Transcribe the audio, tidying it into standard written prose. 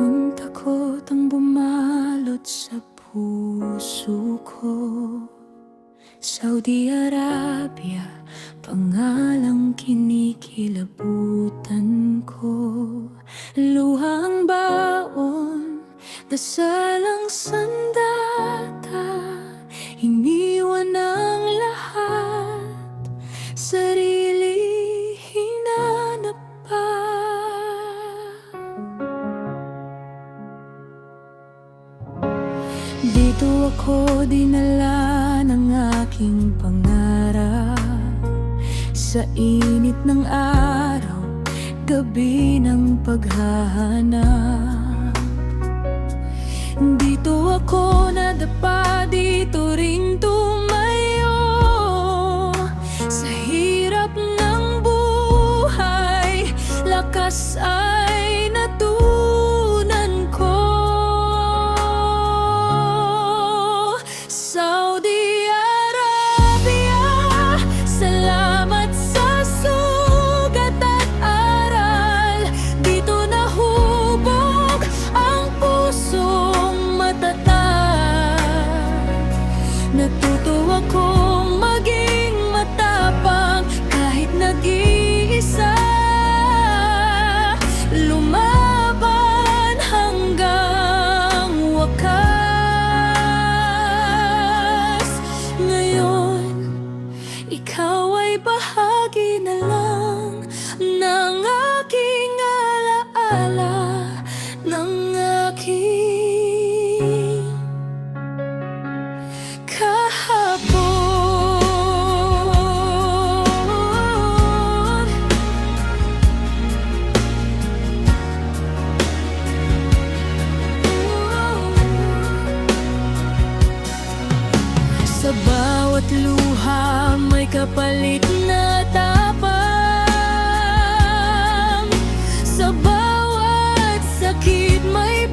Ngayon takot ang bumalot sa puso ko. Saudi Arabia, pangalang kinikilabutan ko. Luha ang baon, dasal ang sandata. Iniwan ang lahat, sarili hinanap pa. Dito ako dinala ng aking pangarap. Sa init ng araw, gabi ng paghahanap. Dito ako nadapa, dito rin tumayo. Sa hirap ng buhay, lakas ay natunan ko. Saudi Arabia, salamat sa sugat at aral. Dito nahubog ang pusong matatag. Natuto akong maging matapang kahit nag-iisa. Lumaban hanggang wakas. Ngayon, ikaw ay bahagi na lang ng aking alaala, ng aking kahapon. Sa bawat luha may kapalit na tapang. Sa bawat sakit may